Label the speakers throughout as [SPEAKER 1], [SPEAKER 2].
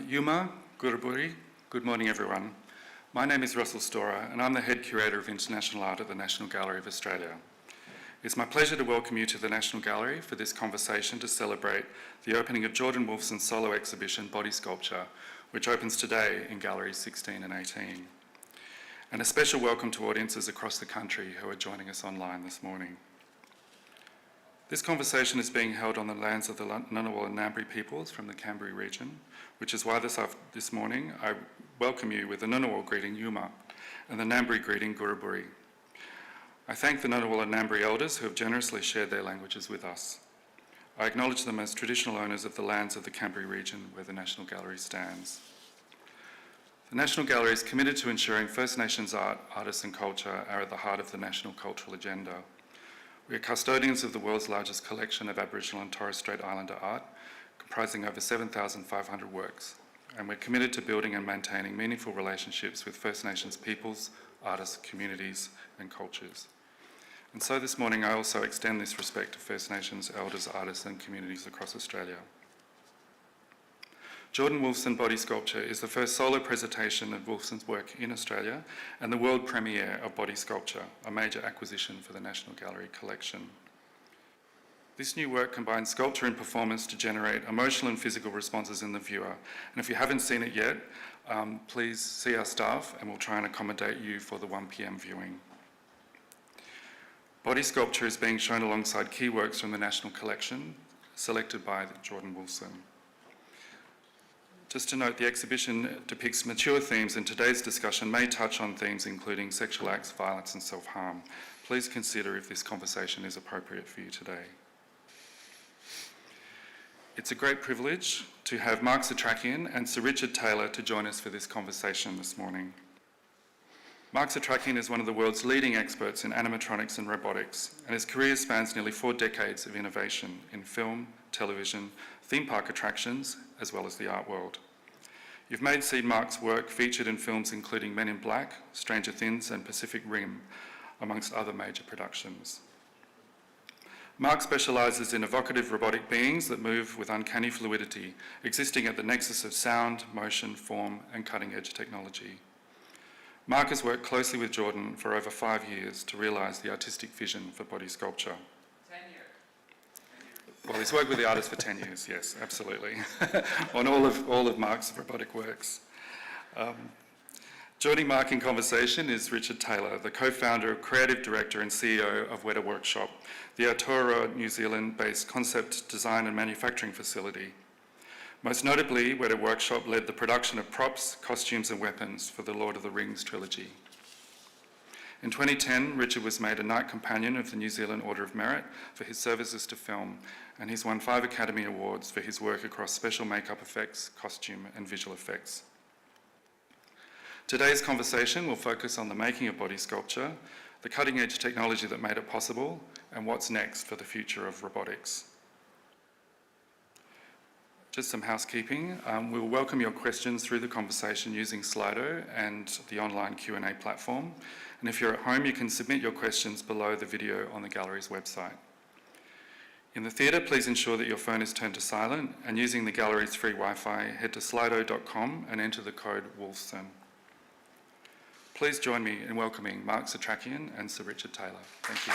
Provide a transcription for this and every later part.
[SPEAKER 1] Yuma, Guruburi, good morning everyone. My name is Russell Storer and I'm the Head Curator of International Art at the National Gallery of Australia. It's my pleasure to welcome you to the National Gallery for this conversation to celebrate the opening of Jordan Wolfson's solo exhibition, Body Sculpture, which opens today in Galleries 16 and 18. And a special welcome to audiences across the country who are joining us online this morning. This conversation is being held on the lands of the Ngunnawal and Ngambri peoples from the Canberra region, which is why this morning I welcome you with the Ngunnawal greeting Yuma and the Ngambri greeting Guruburi. I thank the Ngunnawal and Ngambri elders who have generously shared their languages with us. I acknowledge them as traditional owners of the lands of the Canberra region where the National Gallery stands. The National Gallery is committed to ensuring First Nations art, artists and culture are at the heart of the national cultural agenda. We are custodians of the world's largest collection of Aboriginal and Torres Strait Islander art, comprising over 7,500 works, and we're committed to building and maintaining meaningful relationships with First Nations peoples, artists, communities and cultures. And so this morning I also extend this respect to First Nations elders, artists and communities across Australia. Jordan Wolfson Body Sculpture is the first solo presentation of Wolfson's work in Australia and the world premiere of Body Sculpture, a major acquisition for the National Gallery collection. This new work combines sculpture and performance to generate emotional and physical responses in the viewer. And if you haven't seen it yet, please see our staff and we'll try and accommodate you for the 1 p.m. viewing. Body Sculpture is being shown alongside key works from the National Collection, selected by Jordan Wolfson. Just to note, the exhibition depicts mature themes and today's discussion may touch on themes including sexual acts, violence and self-harm. Please consider if this conversation is appropriate for you today. It's a great privilege to have Mark Setrakian and Sir Richard Taylor to join us for this conversation this morning. Mark Setrakian is one of the world's leading experts in animatronics and robotics, and his career spans nearly 4 decades of innovation in film, television, theme park attractions, as well as the art world. You've seen Mark's work featured in films including Men in Black, Stranger Things and Pacific Rim, amongst other major productions. Mark specialises in evocative robotic beings that move with uncanny fluidity, existing at the nexus of sound, motion, form and cutting-edge technology. Mark has worked closely with Jordan for over 5 years to realise the artistic vision for Body Sculpture.
[SPEAKER 2] 10 years.
[SPEAKER 1] Well, he's worked with the artist for 10 years, yes, absolutely, on all of Mark's robotic works. Joining Mark in conversation is Richard Taylor, the co-founder, creative director and CEO of Weta Workshop, the Aotearoa, New Zealand-based concept, design and manufacturing facility. Most notably, Weta Workshop led the production of props, costumes and weapons for the Lord of the Rings trilogy. In 2010, Richard was made a Knight Companion of the New Zealand Order of Merit for his services to film, and he's won 5 Academy Awards for his work across special makeup effects, costume and visual effects. Today's conversation will focus on the making of Body Sculpture, the cutting-edge technology that made it possible, and what's next for the future of robotics. Just some housekeeping. We will welcome your questions through the conversation using Slido and the online Q&A platform. And if you're at home, you can submit your questions below the video on the gallery's website. In the theatre, please ensure that your phone is turned to silent, and using the gallery's free Wi-Fi, head to slido.com and enter the code Wolfson. Please join me in welcoming Mark Setrakian and Sir Richard Taylor. Thank you.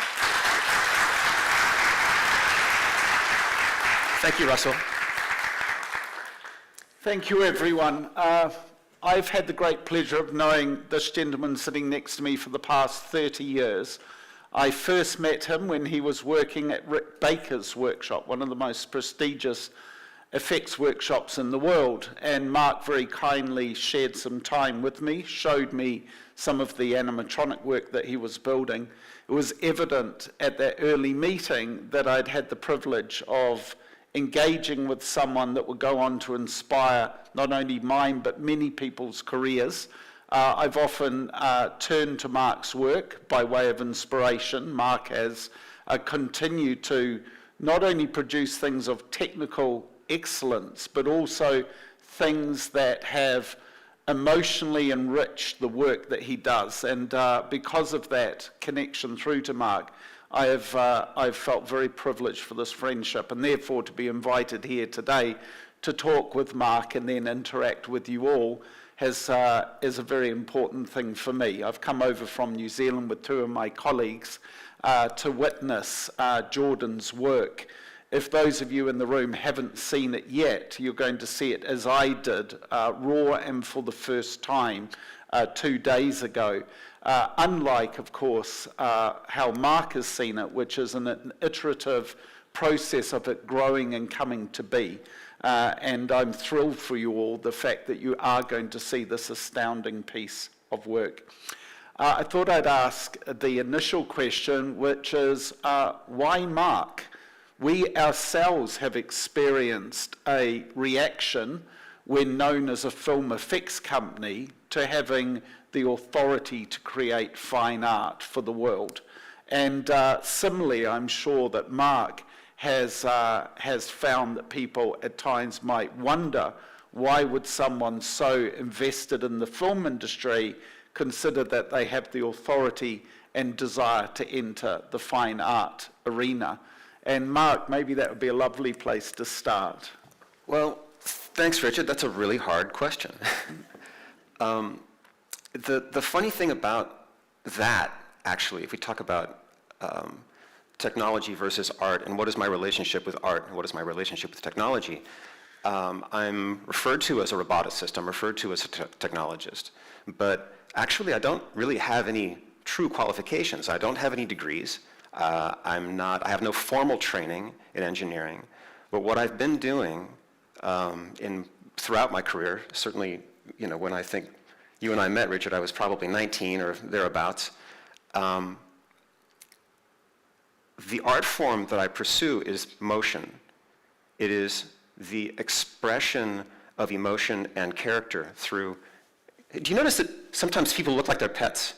[SPEAKER 3] Thank you, Russell. Thank you, everyone. I've had the great pleasure of knowing this gentleman sitting next to me for the past 30 years. I first met him when he was working at Rick Baker's workshop, one of the most prestigious effects workshops in the world, and Mark very kindly shared some time with me, showed me some of the animatronic work that he was building. It was evident at that early meeting that I'd had the privilege of engaging with someone that would go on to inspire not only mine but many people's careers. I've often turned to Mark's work by way of inspiration. Mark has continued to not only produce things of technical excellence, but also things that have emotionally enriched the work that he does. And because of that connection through to Mark, I've felt very privileged for this friendship, and therefore to be invited here today to talk with Mark and then interact with you all is a very important thing for me. I've come over from New Zealand with two of my colleagues to witness Jordan's work. If those of you in the room haven't seen it yet, you're going to see it as I did, raw and for the first time 2 days ago. Unlike, of course, how Mark has seen it, which is an iterative process of it growing and coming to be. And I'm thrilled for you all, the fact that you are going to see this astounding piece of work. I thought I'd ask the initial question, which is, why Mark? We ourselves have experienced a reaction when known as a film effects company to having the authority to create fine art for the world. And similarly, I'm sure that Mark has found that people at times might wonder, why would someone so invested in the film industry consider that they have the authority and desire to enter the fine art arena? And Mark, maybe that would be a lovely place to start.
[SPEAKER 4] Well, thanks, Richard. That's a really hard question. The funny thing about that, actually, if we talk about technology versus art, and what is my relationship with art, and what is my relationship with technology, I'm referred to as a roboticist. I'm referred to as a technologist. But actually, I don't really have any true qualifications. I don't have any degrees. I have no formal training in engineering, but what I've been doing throughout my career, certainly, when I think you and I met, Richard, I was probably 19 or thereabouts. The art form that I pursue is motion. It is the expression of emotion and character through. Do you notice that sometimes people look like their pets?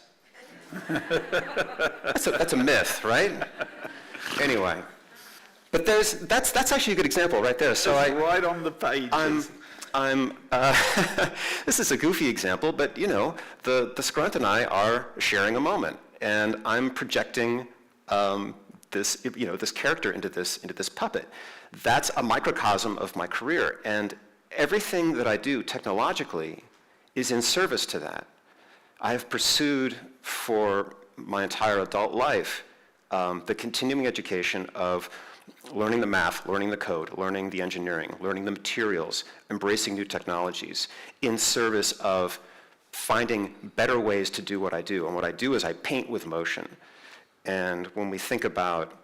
[SPEAKER 4] That's a myth, right? Anyway, but that's actually a good example right there. So
[SPEAKER 3] right on the page.
[SPEAKER 4] This is a goofy example, but the scrunt and I are sharing a moment, and I'm projecting this character into this puppet. That's a microcosm of my career, and everything that I do technologically is in service to that. I have pursued for my entire adult life the continuing education of learning the math, learning the code, learning the engineering, learning the materials, embracing new technologies in service of finding better ways to do what I do. And what I do is I paint with motion. And when I think about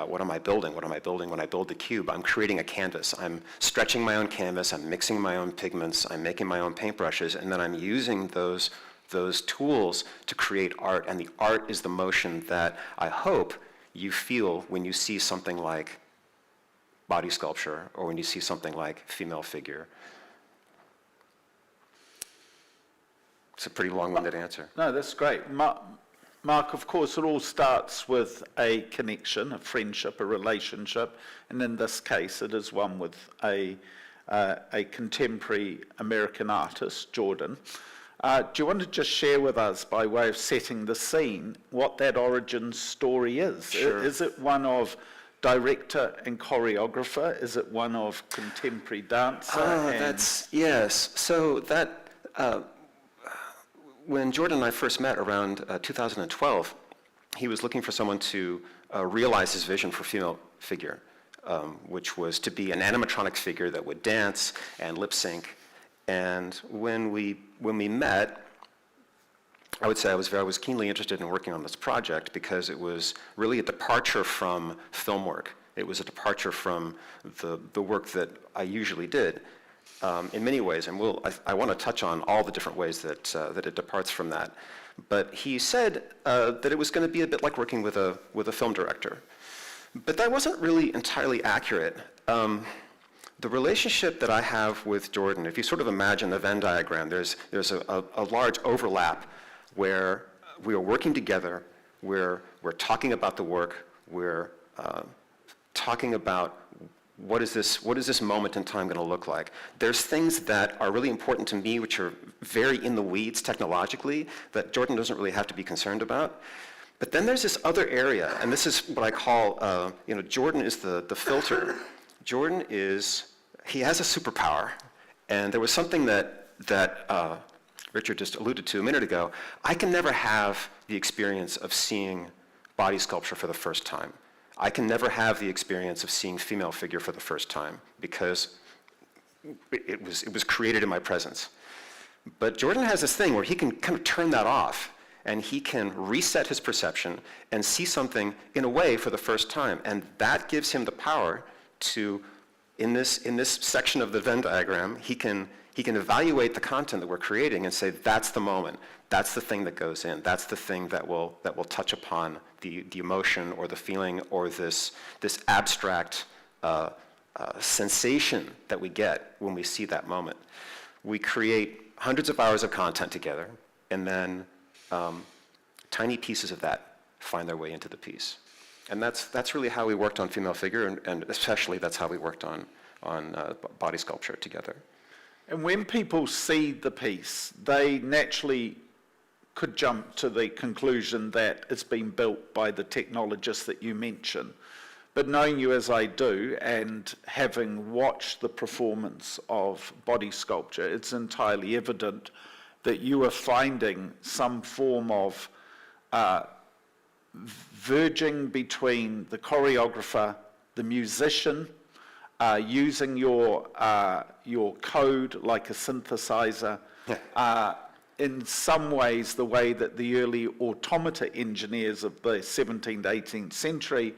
[SPEAKER 4] what am I building when I build the cube, I'm creating a canvas. I'm stretching my own canvas, I'm mixing my own pigments, I'm making my own paintbrushes, and then I'm using those tools to create art, and the art is the motion that I hope you feel when you see something like body sculpture or when you see something like female figure. It's a pretty long-winded answer.
[SPEAKER 3] No, that's great. Mark, of course, it all starts with a connection, a friendship, a relationship, and in this case, it is one with a contemporary American artist, Jordan. Do you want to just share with us, by way of setting the scene, what that origin story is?
[SPEAKER 4] Sure.
[SPEAKER 3] Is it one of director and choreographer? Is it one of contemporary dancer?
[SPEAKER 4] Yes. So that, when Jordan and I first met around 2012, he was looking for someone to realize his vision for female figure, which was to be an animatronic figure that would dance and lip sync. And when we met, I would say I was keenly interested in working on this project because it was really a departure from film work. It was a departure from the work that I usually did in many ways, and I want to touch on all the different ways that it departs from that. But he said that it was going to be a bit like working with a film director. But that wasn't really entirely accurate. The relationship that I have with Jordan, if you sort of imagine the Venn diagram, there's a large overlap where we are working together, we're talking about the work, we're talking about what is this moment in time going to look like. There's things that are really important to me, which are very in the weeds technologically, that Jordan doesn't really have to be concerned about. But then there's this other area, and this is what I call, Jordan is the filter. Jordan is he has a superpower, and there was something that Richard just alluded to a minute ago. I can never have the experience of seeing body sculpture for the first time. I can never have the experience of seeing female figure for the first time because it was created in my presence. But Jordan has this thing where he can kind of turn that off, and he can reset his perception and see something in a way for the first time. And that gives him the power to, in this section of the Venn diagram, he can evaluate the content that we're creating and say, that's the moment, that's the thing that goes in, that's the thing that will touch upon the emotion or the feeling or this abstract sensation that we get when we see that moment. We create hundreds of hours of content together, and then tiny pieces of that find their way into the piece. And that's really how we worked on female figure, and especially that's how we worked on body sculpture together.
[SPEAKER 3] And when people see the piece, they naturally could jump to the conclusion that it's been built by the technologist that you mentioned. But knowing you as I do, and having watched the performance of body sculpture, it's entirely evident that you are finding some form of verging between the choreographer, the musician, using your code like a synthesizer.
[SPEAKER 4] Yeah.
[SPEAKER 3] In some ways, the way that the early automata engineers of the 17th, 18th century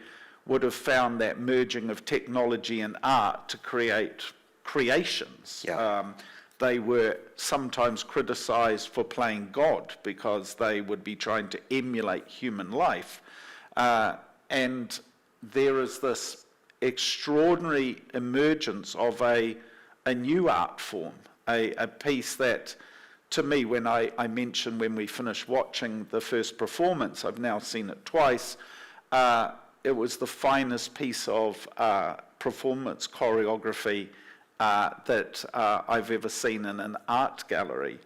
[SPEAKER 3] would have found that merging of technology and art to create creations.
[SPEAKER 4] Yeah.
[SPEAKER 3] They were sometimes criticized for playing God because they would be trying to emulate human life. And there is this extraordinary emergence of a new art form, a piece that, to me, when I mentioned when we finished watching the first performance, I've now seen it twice, it was the finest piece of performance choreography that I've ever seen in an art gallery.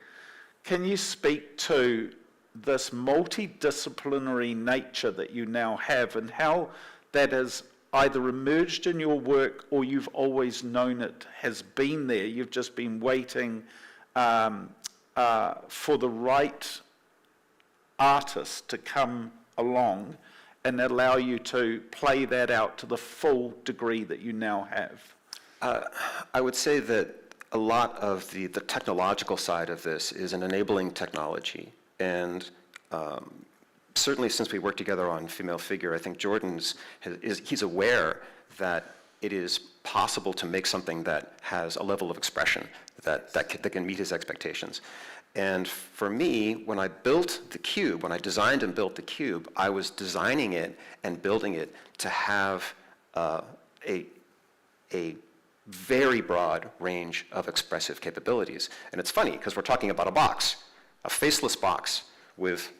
[SPEAKER 3] Can you speak to this multidisciplinary nature that you now have and how that has either emerged in your work or you've always known it has been there? You've just been waiting for the right artist to come along and allow you to play that out to the full degree that you now have.
[SPEAKER 4] I would say that a lot of the technological side of this is an enabling technology. And certainly since we worked together on female figure, I think he's aware that it is possible to make something that has a level of expression that can meet his expectations. And for me, when I built the cube, when I designed and built the cube, I was designing it and building it to have a very broad range of expressive capabilities. And it's funny, because we're talking about a box, a faceless box with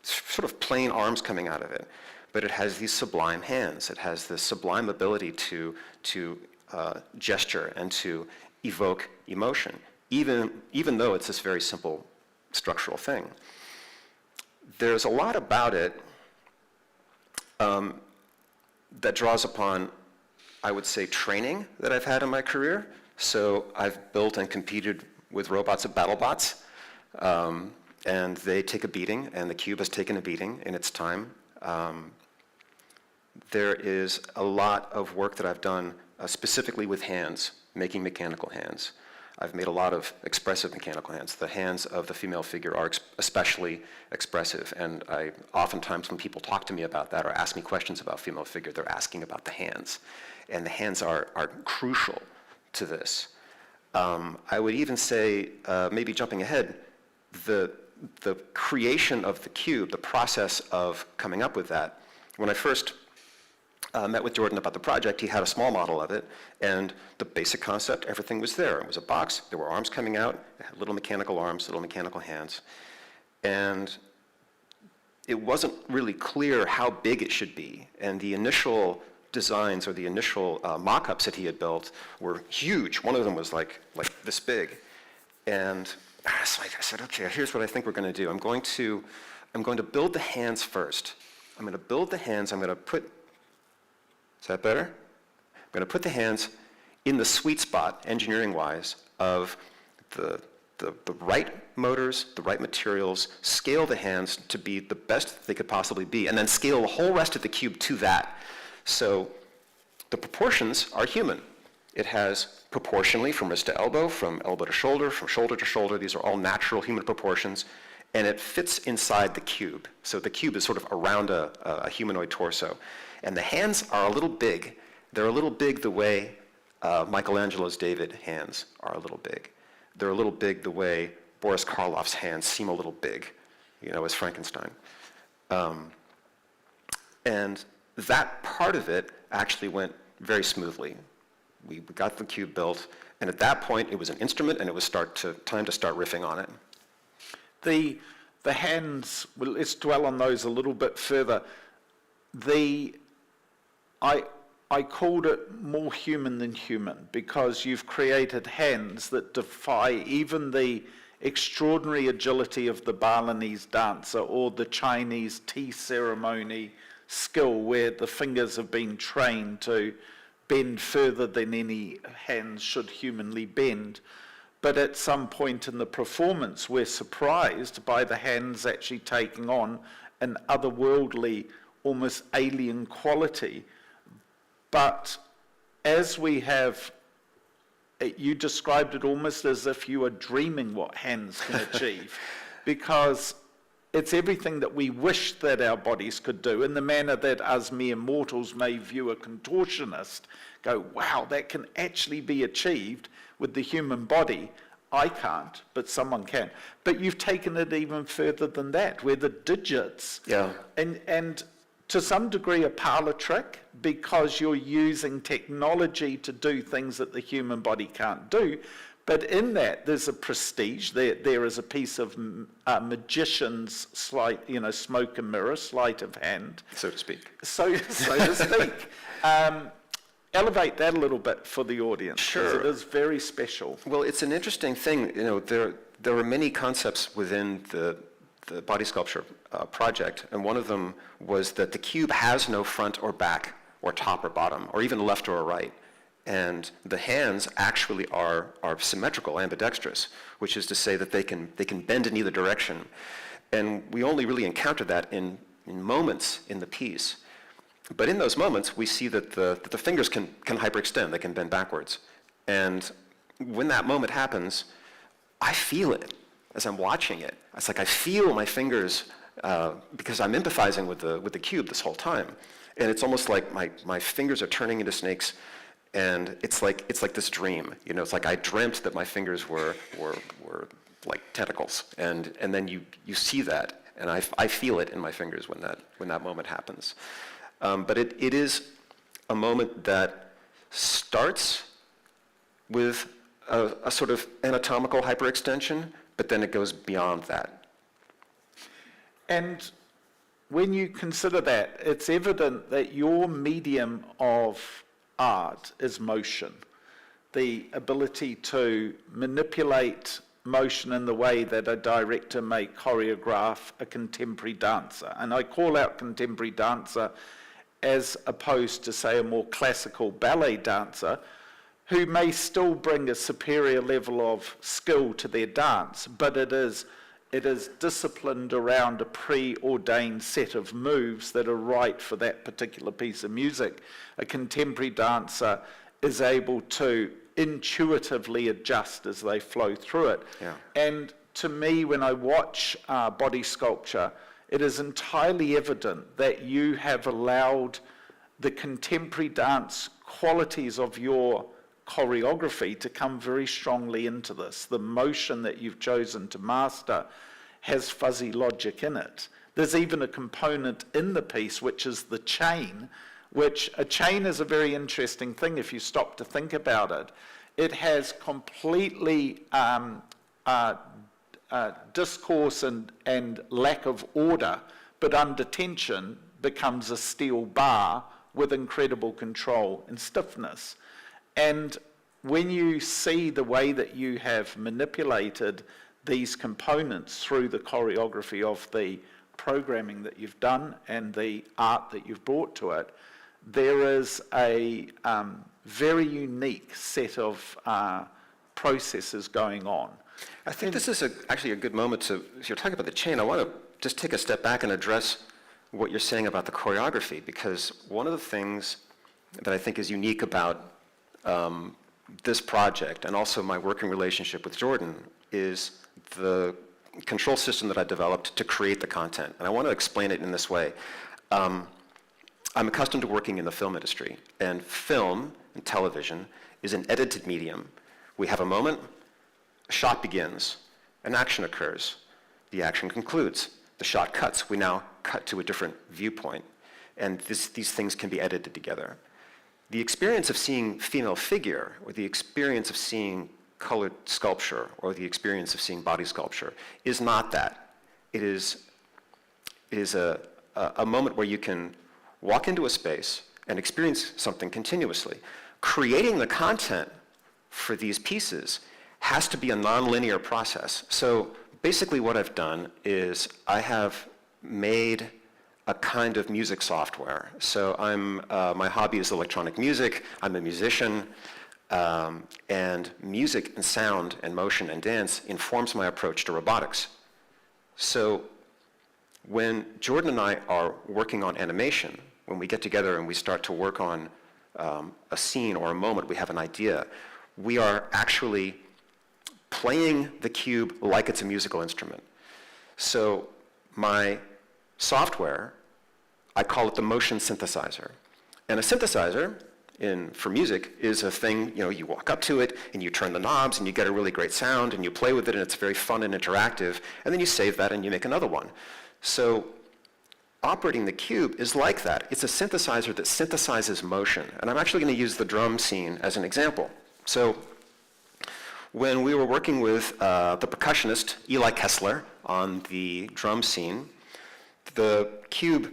[SPEAKER 4] sort of plain arms coming out of it. But it has these sublime hands. It has this sublime ability to gesture and to evoke emotion, even though it's this very simple structural thing. There's a lot about it that draws upon, I would say, training that I've had in my career. So I've built and competed with robots at BattleBots, and they take a beating, and the cube has taken a beating in its time. There is a lot of work that I've done specifically with hands, making mechanical hands. I've made a lot of expressive mechanical hands. The hands of the female figure are especially expressive, and oftentimes when people talk to me about that or ask me questions about female figure, they're asking about the hands. And the hands are crucial to this. I would even say, maybe jumping ahead, the creation of the cube, the process of coming up with that, when I first met with Jordan about the project, he had a small model of it, and the basic concept, everything was there. It was a box, there were arms coming out, it had little mechanical arms, little mechanical hands, and it wasn't really clear how big it should be, and the initial designs or the initial mock-ups that he had built were huge. One of them was like this big, and so I said, okay, here's what I think we're going to do. I'm going to build the hands first. I'm going to build the hands. I'm going to put. Is that better? I'm going to put the hands in the sweet spot, engineering-wise, of the right motors, the right materials, scale the hands to be the best they could possibly be, and then scale the whole rest of the cube to that. So the proportions are human. It has proportionally from wrist to elbow, from elbow to shoulder, from shoulder to shoulder. These are all natural human proportions, and it fits inside the cube. So the cube is sort of around a humanoid torso. And the hands are a little big. They're a little big the way Michelangelo's David hands are a little big. They're a little big the way Boris Karloff's hands seem a little big, as Frankenstein. And that part of it actually went very smoothly. We got the cube built, and at that point it was an instrument, and it was time to start riffing on it.
[SPEAKER 3] The hands, well, let's dwell on those a little bit further. I called it more human than human because you've created hands that defy even the extraordinary agility of the Balinese dancer or the Chinese tea ceremony skill where the fingers have been trained to bend further than any hands should humanly bend. But at some point in the performance, we're surprised by the hands actually taking on an otherworldly, almost alien quality. But as we have, you described it almost as if you are dreaming what hands can achieve, because it's everything that we wish that our bodies could do, in the manner that us mere mortals may view a contortionist, go, wow, that can actually be achieved with the human body. I can't, but someone can. But you've taken it even further than that, where the digits, and to some degree a parlor trick, because you're using technology to do things that the human body can't do. But in that, there's a prestige. There is a piece of magician's sleight, smoke and mirror, sleight of hand.
[SPEAKER 4] So to speak.
[SPEAKER 3] So to speak. Elevate that a little bit for the audience.
[SPEAKER 4] Sure.
[SPEAKER 3] It is very special.
[SPEAKER 4] Well, it's an interesting thing. There are many concepts within the body sculpture project, and one of them was that the cube has no front or back or top or bottom or even left or right. And the hands actually are symmetrical, ambidextrous, which is to say that they can bend in either direction. And we only really encounter that in moments in the piece. But in those moments, we see that the fingers can hyperextend, they can bend backwards. And when that moment happens, I feel it as I'm watching it. It's like I feel my fingers because I'm empathizing with the cube this whole time. And it's almost like my fingers are turning into snakes. And it's like this dream, it's like I dreamt that my fingers were like tentacles, and then you see that, and I feel it in my fingers when that moment happens. But it is a moment that starts with a sort of anatomical hyperextension, but then it goes beyond that.
[SPEAKER 3] And when you consider that, it's evident that your medium of art is motion, the ability to manipulate motion in the way that a director may choreograph a contemporary dancer. And I call out contemporary dancer as opposed to, say, a more classical ballet dancer who may still bring a superior level of skill to their dance, but it is disciplined around a preordained set of moves that are right for that particular piece of music. A contemporary dancer is able to intuitively adjust as they flow through it.
[SPEAKER 4] Yeah.
[SPEAKER 3] And to me, when I watch body sculpture, it is entirely evident that you have allowed the contemporary dance qualities of your choreography to come very strongly into this. The motion that you've chosen to master has fuzzy logic in it. There's even a component in the piece which is the chain, which a chain is a very interesting thing if you stop to think about it. It has completely discourse and lack of order, but under tension becomes a steel bar with incredible control and stiffness. And when you see the way that you have manipulated these components through the choreography of the programming that you've done and the art that you've brought to it, there is a very unique set of processes going on.
[SPEAKER 4] I think this is actually a good moment to, if you're talking about the chain, I want to just take a step back and address what you're saying about the choreography, because one of the things that I think is unique about this project and also my working relationship with Jordan is the control system that I developed to create the content. And I want to explain it in this way. I'm accustomed to working in the film industry, and film and television is an edited medium. We have a moment, a shot begins, an action occurs, the action concludes, the shot cuts, we now cut to a different viewpoint, and these things can be edited together. The experience of seeing female figure, or the experience of seeing colored sculpture, or the experience of seeing body sculpture, is not that. It is a moment where you can walk into a space and experience something continuously. Creating the content for these pieces has to be a non-linear process. So basically what I've done is I have made a kind of music software. So my hobby is electronic music, I'm a musician, and music and sound and motion and dance informs my approach to robotics. So when Jordan and I are working on animation, when we get together and we start to work on a scene or a moment, we have an idea, we are actually playing the cube like it's a musical instrument. So my software, I call it the motion synthesizer. And a synthesizer for music is a thing, you walk up to it and you turn the knobs and you get a really great sound and you play with it and it's very fun and interactive, and then you save that and you make another one. So operating the cube is like that. It's a synthesizer that synthesizes motion. And I'm actually going to use the drum scene as an example. So when we were working with the percussionist, Eli Kessler, on the drum scene, the cube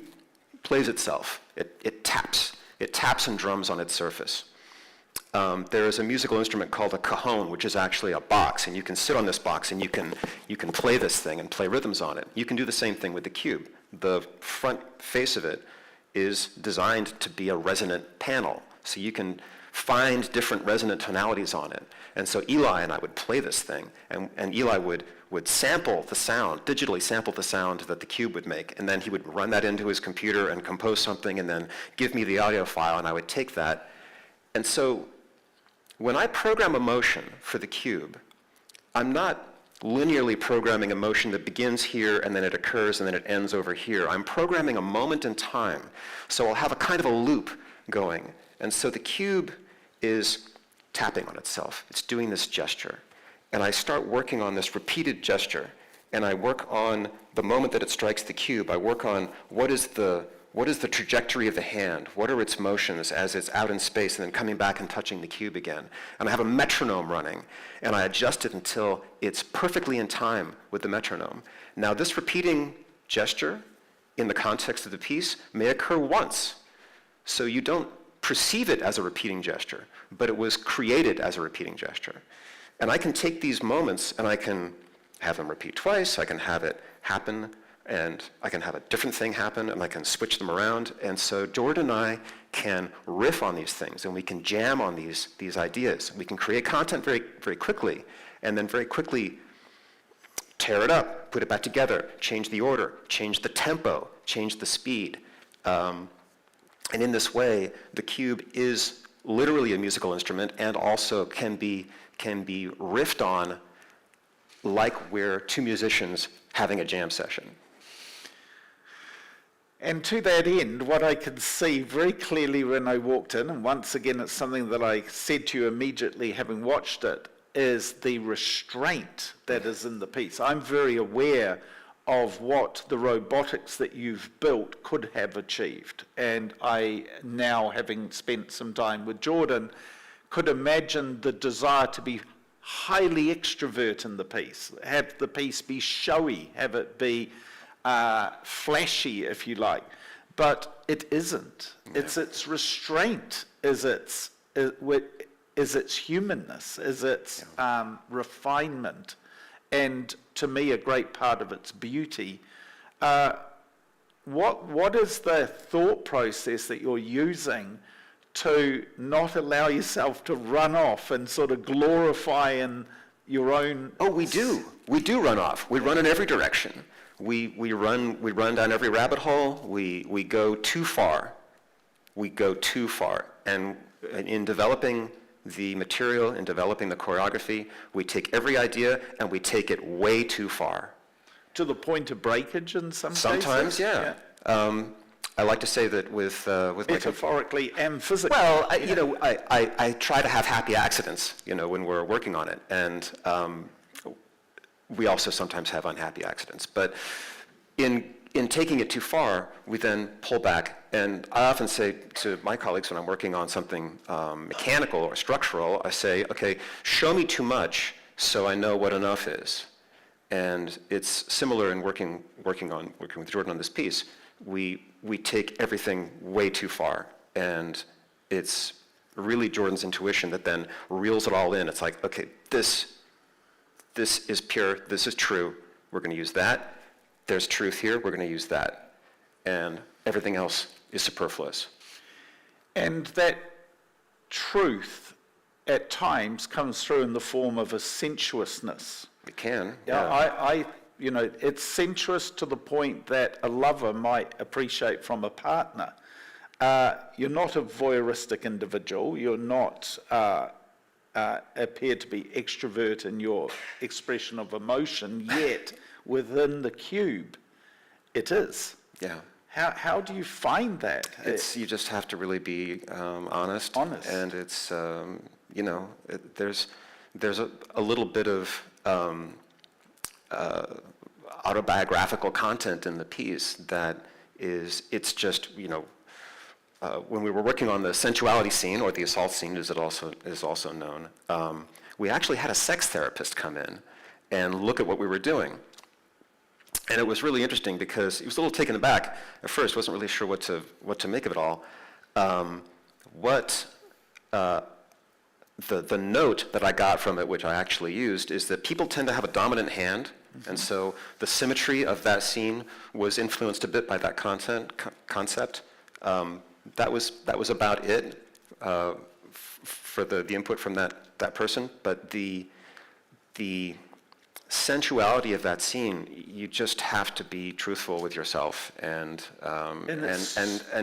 [SPEAKER 4] plays itself. It taps. It taps and drums on its surface. There is a musical instrument called a cajon, which is actually a box, and you can sit on this box and you can play this thing and play rhythms on it. You can do the same thing with the cube. The front face of it is designed to be a resonant panel, so you can find different resonant tonalities on it. And so Eli and I would play this thing, and Eli would sample the sound, digitally sample the sound that the cube would make, and then he would run that into his computer and compose something and then give me the audio file, and I would take that. And so when I program a motion for the cube, I'm not linearly programming a motion that begins here and then it occurs and then it ends over here. I'm programming a moment in time. So I'll have a kind of a loop going. And so the cube is tapping on itself. It's doing this gesture. And I start working on this repeated gesture. And I work on the moment that it strikes the cube. I work on what is the trajectory of the hand? What are its motions as it's out in space and then coming back and touching the cube again? And I have a metronome running, and I adjust it until it's perfectly in time with the metronome. Now, this repeating gesture in the context of the piece may occur once, so you don't perceive it as a repeating gesture, but it was created as a repeating gesture. And I can take these moments and I can have them repeat twice, I can have it happen, and I can have a different thing happen, and I can switch them around. And so Jordan and I can riff on these things, and we can jam on these ideas. We can create content very, very quickly, and then very quickly tear it up, put it back together, change the order, change the tempo, change the speed. And in this way, the cube is literally a musical instrument and also can be riffed on like we're two musicians having a jam session.
[SPEAKER 3] And to that end, what I could see very clearly when I walked in, and once again it's something that I said to you immediately having watched it, is the restraint that is in the piece. I'm very aware of what the robotics that you've built could have achieved. And I now, having spent some time with Jordan, could imagine the desire to be highly extrovert in the piece, have the piece be showy, have it be flashy, if you like, but it isn't. Yeah. It's its restraint, is its humanness, is its refinement, and to me a great part of its beauty. what is the thought process that you're using to not allow yourself to run off and sort of glorify in your own...
[SPEAKER 4] Oh, we do. We do run off. We run in every direction. We run down every rabbit hole. We go too far. We go too far. And in developing the material, in developing the choreography, we take every idea and we take it way too far.
[SPEAKER 3] To the point of breakage in some cases?
[SPEAKER 4] Sometimes, yeah. I like to say that with
[SPEAKER 3] metaphorically and physically.
[SPEAKER 4] Well, I try to have happy accidents, when we're working on it, and we also sometimes have unhappy accidents. But in taking it too far, we then pull back, and I often say to my colleagues when I'm working on something mechanical or structural, I say, okay, show me too much so I know what enough is. And it's similar in working with Jordan on this piece. We take everything way too far, and it's really Jordan's intuition that then reels it all in. It's like, okay, this is pure, this is true, we're going to use that. There's truth here, we're going to use that. And everything else is superfluous.
[SPEAKER 3] And that truth at times comes through in the form of a sensuousness.
[SPEAKER 4] It can.
[SPEAKER 3] Yeah. It's sensuous to the point that a lover might appreciate from a partner. You're not a voyeuristic individual. You're not appear to be extrovert in your expression of emotion, yet within the cube, it is.
[SPEAKER 4] Yeah.
[SPEAKER 3] How do you find that?
[SPEAKER 4] You just have to really be honest.
[SPEAKER 3] Honest.
[SPEAKER 4] And it's, there's a little bit of autobiographical content in the piece that it's just, when we were working on the sensuality scene, or the assault scene as it is also known, we actually had a sex therapist come in and look at what we were doing. And it was really interesting because he was a little taken aback at first, wasn't really sure what to make of it all. The note that I got from it, which I actually used, is that people tend to have a dominant hand, and so the symmetry of that scene was influenced a bit by that concept. That was about it for the input from that person, but the sensuality of that scene, you just have to be truthful with yourself and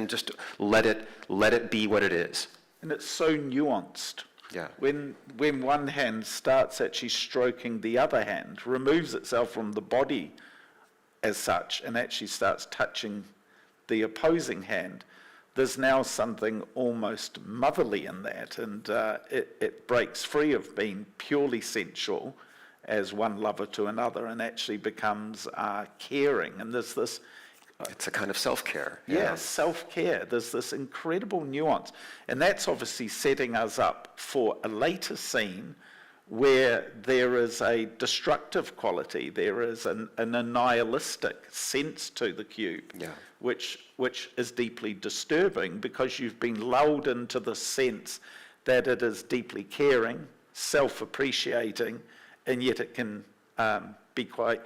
[SPEAKER 4] just let it be what it is.
[SPEAKER 3] And it's so nuanced.
[SPEAKER 4] Yeah.
[SPEAKER 3] When one hand starts actually stroking the other hand, removes itself from the body as such, and actually starts touching the opposing hand, there's now something almost motherly in that, and it breaks free of being purely sensual as one lover to another, and actually becomes caring. And there's this...
[SPEAKER 4] It's a kind of self-care.
[SPEAKER 3] Yeah, self-care. There's this incredible nuance. And that's obviously setting us up for a later scene where there is a destructive quality, there is an nihilistic sense to the cube, which is deeply disturbing because you've been lulled into the sense that it is deeply caring, self-appreciating, and yet it can be quite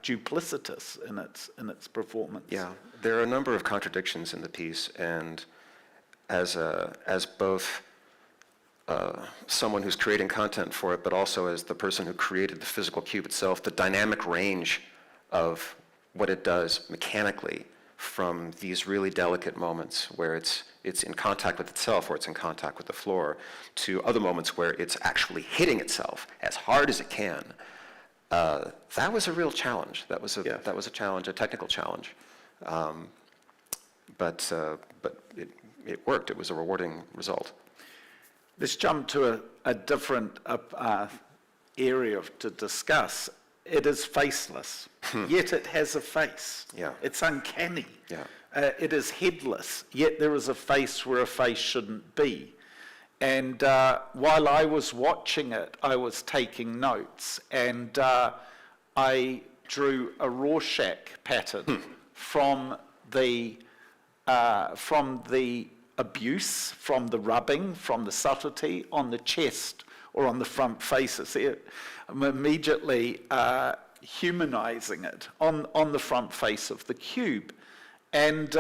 [SPEAKER 3] duplicitous in its performance.
[SPEAKER 4] Yeah, there are a number of contradictions in the piece, and as both someone who's creating content for it, but also as the person who created the physical cube itself, the dynamic range of what it does mechanically from these really delicate moments where it's in contact with itself or it's in contact with the floor, to other moments where it's actually hitting itself as hard as it can. That was a real challenge. That was a challenge, a technical challenge. But it worked. It was a rewarding result.
[SPEAKER 3] Let's jump to a different area to discuss. It is faceless, yet it has a face.
[SPEAKER 4] Yeah.
[SPEAKER 3] It's uncanny.
[SPEAKER 4] Yeah.
[SPEAKER 3] It is headless, yet there is a face where a face shouldn't be. And while I was watching it, I was taking notes, and I drew a Rorschach pattern from the abuse, from the rubbing, from the subtlety on the chest or on the front faces. I'm immediately humanizing it on the front face of the cube. And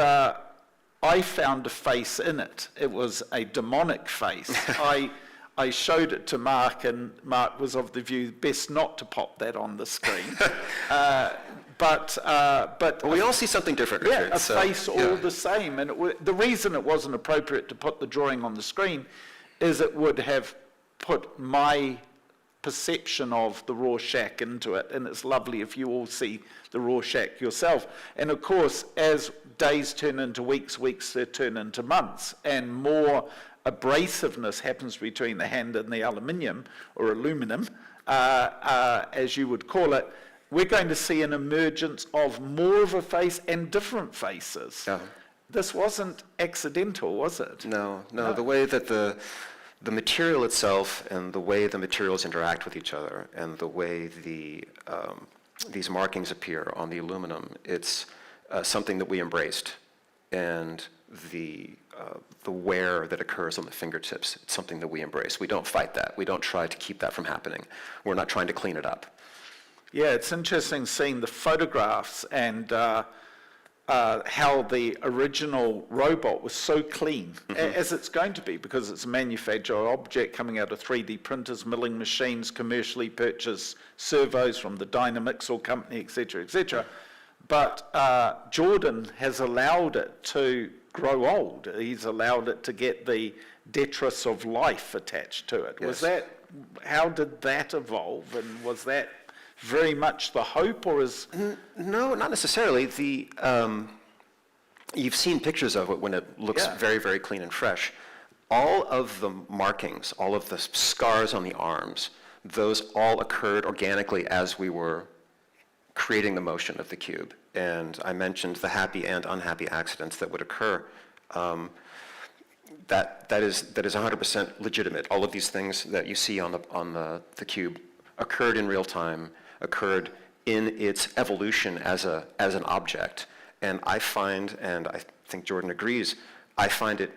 [SPEAKER 3] I found a face in it. It was a demonic face. I showed it to Mark, and Mark was of the view best not to pop that on the screen. But
[SPEAKER 4] Well, we all see something different,
[SPEAKER 3] yeah,
[SPEAKER 4] Richard.
[SPEAKER 3] a face all the same. And the reason it wasn't appropriate to put the drawing on the screen is it would have put my perception of the Rorschach into it, and it's lovely if you all see the Rorschach yourself. And of course, as days turn into weeks, weeks turn into months, and more abrasiveness happens between the hand and the aluminium, or aluminum, as you would call it, we're going to see an emergence of more of a face and different faces.
[SPEAKER 4] Yeah.
[SPEAKER 3] This wasn't accidental, was it?
[SPEAKER 4] No. The way that the material itself and the way the materials interact with each other and the way these markings appear on the aluminum, it's something that we embraced. And the wear that occurs on the fingertips, it's something that we embrace. We don't fight that. We don't try to keep that from happening. We're not trying to clean it up.
[SPEAKER 3] Yeah, it's interesting seeing the photographs and how the original robot was so clean, as it's going to be, because it's a manufactured object coming out of 3D printers, milling machines, commercially purchased servos from the Dynamixel company, etc., etc. But Jordan has allowed it to grow old. He's allowed it to get the detritus of life attached to it.
[SPEAKER 4] Yes.
[SPEAKER 3] How did that evolve, and was that very much the hope, or is...
[SPEAKER 4] No, not necessarily. You've seen pictures of it when it looks very, very clean and fresh. All of the markings, all of the scars on the arms, those all occurred organically as we were creating the motion of the cube. And I mentioned the happy and unhappy accidents that would occur. That is 100% legitimate. All of these things that you see on the cube occurred in real time, occurred in its evolution as an object. And I find, and I think Jordan agrees, I find it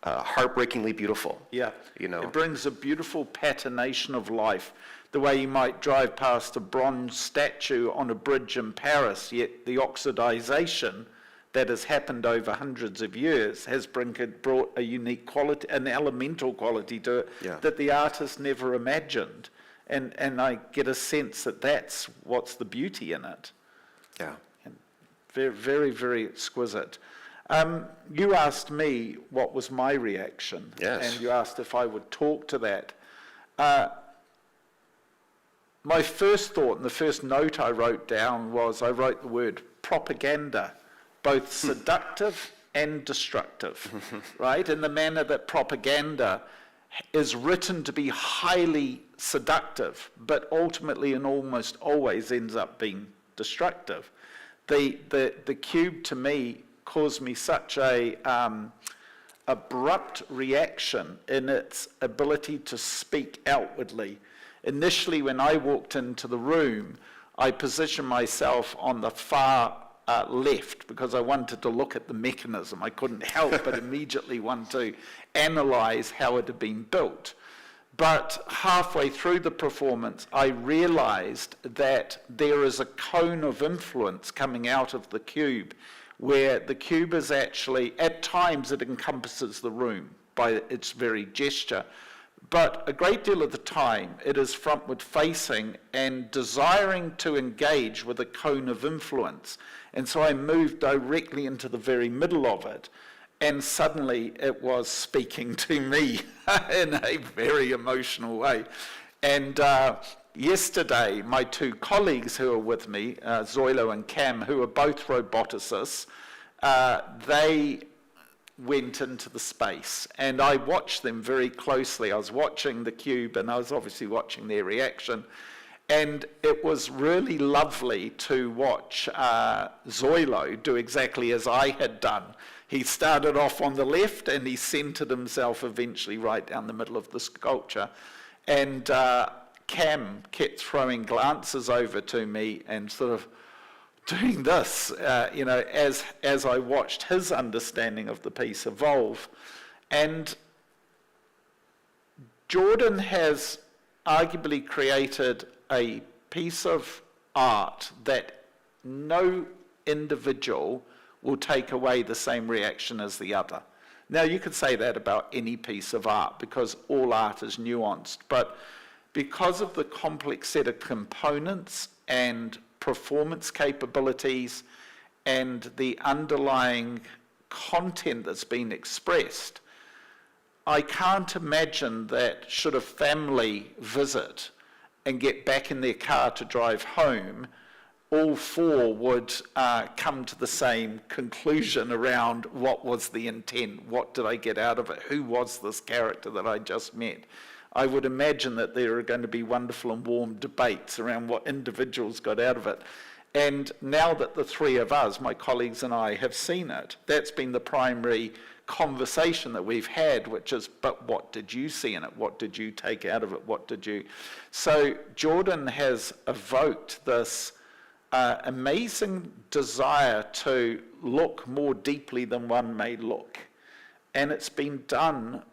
[SPEAKER 4] heartbreakingly beautiful.
[SPEAKER 3] Yeah,
[SPEAKER 4] you know,
[SPEAKER 3] it brings a beautiful patination of life, the way you might drive past a bronze statue on a bridge in Paris, yet the oxidization that has happened over hundreds of years has brought a unique quality, an elemental quality to it that the artist never imagined. And I get a sense that that's what's the beauty in it.
[SPEAKER 4] Yeah.
[SPEAKER 3] And very, very, very exquisite. You asked me what was my reaction.
[SPEAKER 4] Yes.
[SPEAKER 3] And you asked if I would talk to that. My first thought and the first note I wrote down was I wrote the word propaganda, both seductive and destructive, right? In the manner that propaganda is written to be highly seductive, but ultimately and almost always ends up being destructive. The cube to me caused me such a abrupt reaction in its ability to speak outwardly. Initially, when I walked into the room, I positioned myself on the far left because I wanted to look at the mechanism. I couldn't help but immediately want to analyze how it had been built. But halfway through the performance, I realized that there is a cone of influence coming out of the cube, where the cube is actually, at times it encompasses the room by its very gesture, but a great deal of the time it is frontward facing and desiring to engage with a cone of influence. And so I moved directly into the very middle of it, and suddenly it was speaking to me in a very emotional way. And yesterday, my two colleagues who are with me, Zoilo and Cam, who are both roboticists, they went into the space, and I watched them very closely. I was watching the cube, and I was obviously watching their reaction. And it was really lovely to watch Zoilo do exactly as I had done. He started off on the left, and he centered himself eventually right down the middle of the sculpture. And Cam kept throwing glances over to me and sort of doing this, as I watched his understanding of the piece evolve. And Jordan has arguably created a piece of art that no individual will take away the same reaction as the other. Now, you could say that about any piece of art because all art is nuanced, but because of the complex set of components and performance capabilities and the underlying content that's been expressed, I can't imagine that should a family visit and get back in their car to drive home, all four would come to the same conclusion around what was the intent, what did I get out of it, who was this character that I just met. I would imagine that there are going to be wonderful and warm debates around what individuals got out of it. And now that the three of us, my colleagues and I, have seen it, that's been the primary conversation that we've had, which is, but what did you see in it? What did you take out of it? What did you... So Jordan has evoked this amazing desire to look more deeply than one may look. And it's been done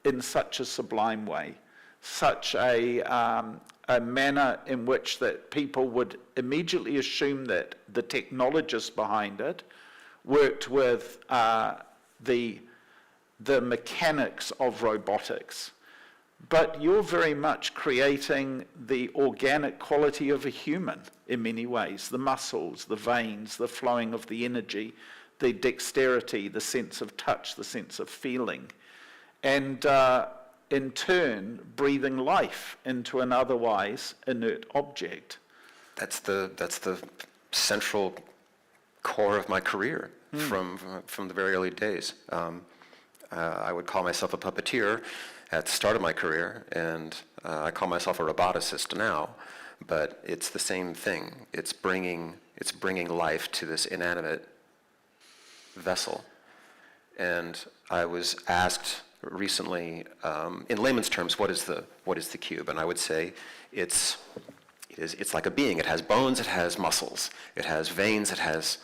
[SPEAKER 3] in such a sublime way, such a manner in which that people would immediately assume that the technologists behind it worked with the mechanics of robotics. But you're very much creating the organic quality of a human in many ways, the muscles, the veins, the flowing of the energy, the dexterity, the sense of touch, the sense of feeling. And in turn, breathing life into an otherwise inert object.
[SPEAKER 4] That's the central core of my career from the very early days. I would call myself a puppeteer at the start of my career, and I call myself a roboticist now, but it's the same thing. It's bringing life to this inanimate vessel. And I was asked recently, in layman's terms, what is the cube? And I would say it's like a being. It has bones, it has muscles, it has veins, it has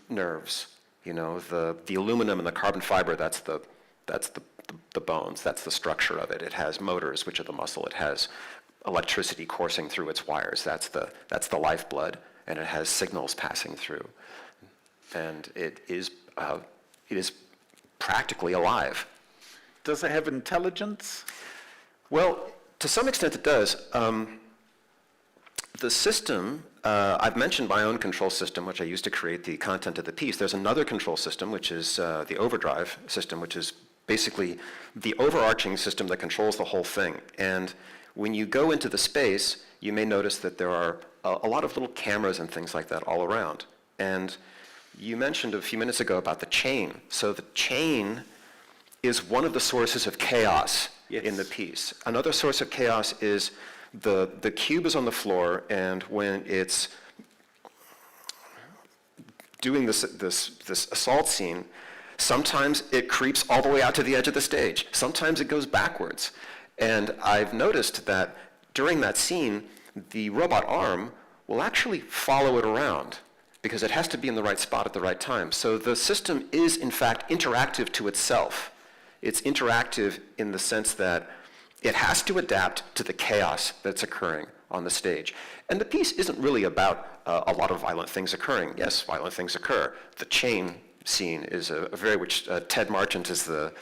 [SPEAKER 4] nerves. You know, the aluminum and the carbon fiber, that's the bones, that's the structure of it. It has motors, which are the muscle. It has electricity coursing through its wires. That's the lifeblood, and it has signals passing through. And it is practically alive.
[SPEAKER 3] Does it have intelligence?
[SPEAKER 4] Well, to some extent it does. The system, I've mentioned my own control system, which I use to create the content of the piece. There's another control system, which is the overdrive system, which is basically the overarching system that controls the whole thing. And when you go into the space, you may notice that there are a lot of little cameras and things like that all around. And you mentioned a few minutes ago about the chain. So the chain is one of the sources of chaos in the piece. Another source of chaos is the cube is on the floor, and when it's doing this assault scene, sometimes it creeps all the way out to the edge of the stage. Sometimes it goes backwards. And I've noticed that during that scene, the robot arm will actually follow it around because it has to be in the right spot at the right time. So the system is, in fact, interactive to itself. It's interactive in the sense that it has to adapt to the chaos that's occurring on the stage. And the piece isn't really about a lot of violent things occurring. Yes, violent things occur. The chain scene is which Ted Marchant is the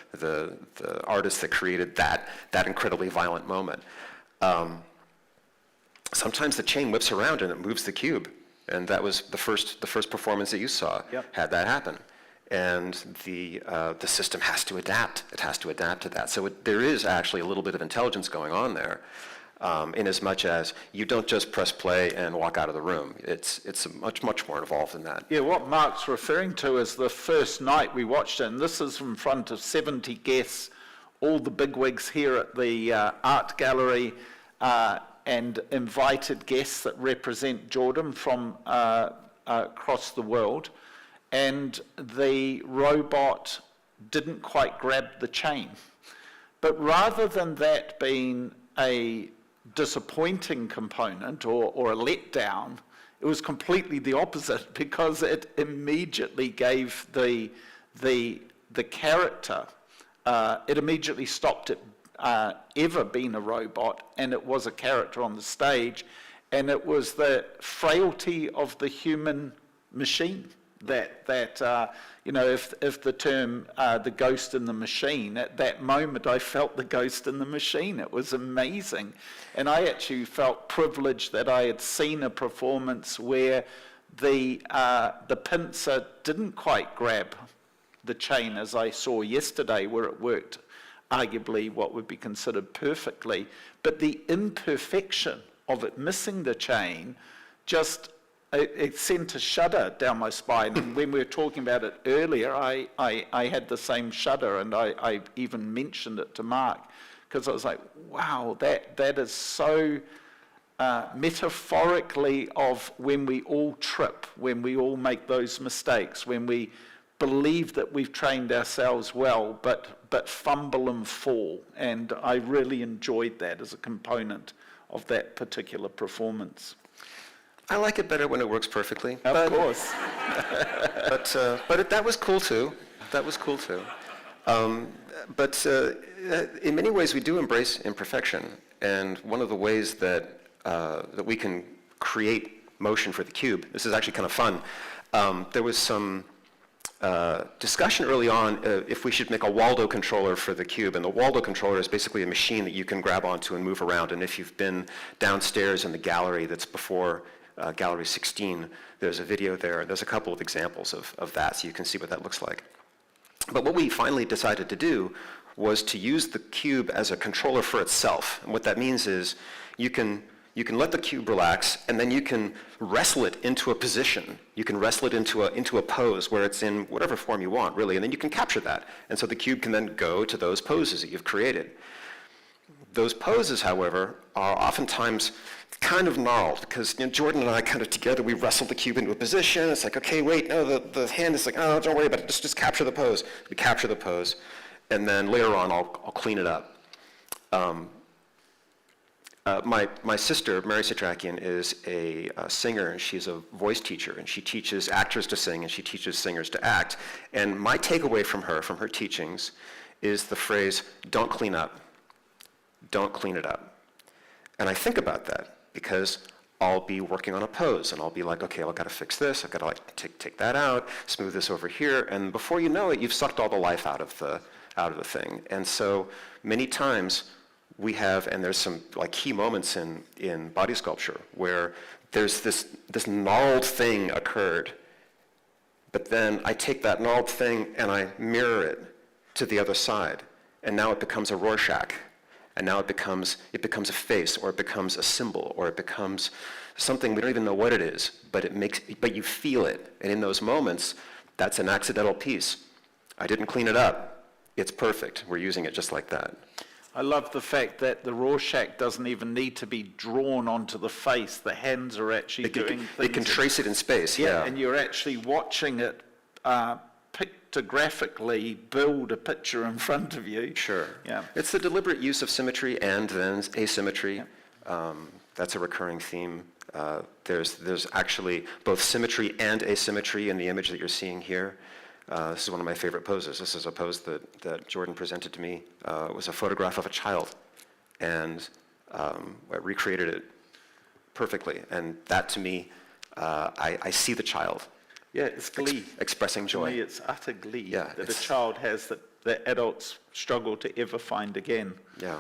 [SPEAKER 4] artist that created that incredibly violent moment. Sometimes the chain whips around and it moves the cube. And that was the first performance that you saw, had that happen. And the system has to adapt. It has to adapt to that. So there is actually a little bit of intelligence going on there, in as much as you don't just press play and walk out of the room. It's much more involved than that.
[SPEAKER 3] Yeah, what Mark's referring to is the first night we watched it, and this is in front of 70 guests, all the bigwigs here at the art gallery, and invited guests that represent Jordan from across the world. And the robot didn't quite grab the chain. But rather than that being a disappointing component or a letdown, it was completely the opposite, because it immediately gave the character, it immediately stopped it ever being a robot, and it was a character on the stage, and it was the frailty of the human machine. If the term the ghost in the machine, at that moment I felt the ghost in the machine. It was amazing. And I actually felt privileged that I had seen a performance where the pincer didn't quite grab the chain as I saw yesterday, where it worked arguably what would be considered perfectly, but the imperfection of it missing the chain just it sent a shudder down my spine. And when we were talking about it earlier, I had the same shudder, and I even mentioned it to Mark, because I was like, wow, that is so metaphorically of when we all trip, when we all make those mistakes, when we believe that we've trained ourselves well, but fumble and fall. And I really enjoyed that as a component of that particular performance.
[SPEAKER 4] I like it better when it works perfectly.
[SPEAKER 3] Of course.
[SPEAKER 4] But that was cool too. That was cool too. But in many ways we do embrace imperfection. And one of the ways that we can create motion for the cube, this is actually kind of fun. There was some discussion early on if we should make a Waldo controller for the cube. And the Waldo controller is basically a machine that you can grab onto and move around. And if you've been downstairs in the gallery that's before Gallery 16, there's a video there. There's a couple of examples of that, so you can see what that looks like. But what we finally decided to do was to use the cube as a controller for itself. And what that means is you can let the cube relax, and then you can wrestle it into a position. You can wrestle it into a pose where it's in whatever form you want, really, and then you can capture that. And so the cube can then go to those poses that you've created. Those poses, however, are oftentimes kind of gnarled, because Jordan and I kind of together, we wrestled the cube into a position. It's like, okay, wait, no, the hand is like, oh, don't worry about it, just capture the pose. We capture the pose, and then later on, I'll clean it up. My sister, Mary Setrakian, is a singer, and she's a voice teacher, and she teaches actors to sing, and she teaches singers to act. And my takeaway from her teachings, is the phrase, don't clean up. Don't clean it up. And I think about that, because I'll be working on a pose, and I'll be like, okay, I've got to fix this, I've got to like take that out, smooth this over here, and before you know it, you've sucked all the life out of the thing. And so many times we have, and there's some like key moments in body sculpture where there's this gnarled thing occurred, but then I take that gnarled thing and I mirror it to the other side, and now it becomes a Rorschach. And now it becomes a face, or it becomes a symbol, or it becomes something we don't even know what it is, but you feel it. And in those moments, that's an accidental piece. I didn't clean it up. It's perfect. We're using it just like that.
[SPEAKER 3] I love the fact that the Rorschach doesn't even need to be drawn onto the face. The hands are actually doing things.
[SPEAKER 4] It can trace it in space, yeah.
[SPEAKER 3] And you're actually watching it pictographically build a picture in front of you.
[SPEAKER 4] Sure.
[SPEAKER 3] Yeah.
[SPEAKER 4] It's the deliberate use of symmetry and then asymmetry.
[SPEAKER 3] Yeah.
[SPEAKER 4] That's a recurring theme. There's actually both symmetry and asymmetry in the image that you're seeing here. This is one of my favorite poses. This is a pose that Jordan presented to me. It was a photograph of a child, and I recreated it perfectly. And that, to me, I see the child.
[SPEAKER 3] Yeah, it's glee.
[SPEAKER 4] Expressing joy.
[SPEAKER 3] To me, it's utter glee
[SPEAKER 4] Yeah,
[SPEAKER 3] that a child has that adults struggle to ever find again.
[SPEAKER 4] Yeah,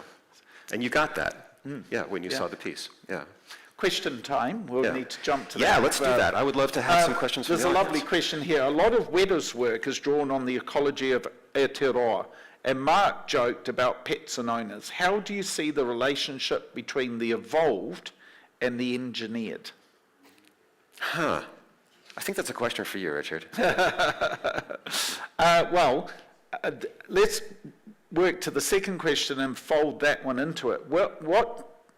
[SPEAKER 4] and you got that. Yeah, when you saw the piece. Yeah.
[SPEAKER 3] Question time. We'll need to jump to that.
[SPEAKER 4] Yeah, let's do that. I would love to have some questions from the
[SPEAKER 3] There's a
[SPEAKER 4] audience.
[SPEAKER 3] lovely question here. A lot of Weda's work is drawn on the ecology of Aotearoa, and Mark joked about pets and owners. How do you see the relationship between the evolved and the engineered?
[SPEAKER 4] I think that's a question for you, Richard.
[SPEAKER 3] Let's work to the second question and fold that one into it.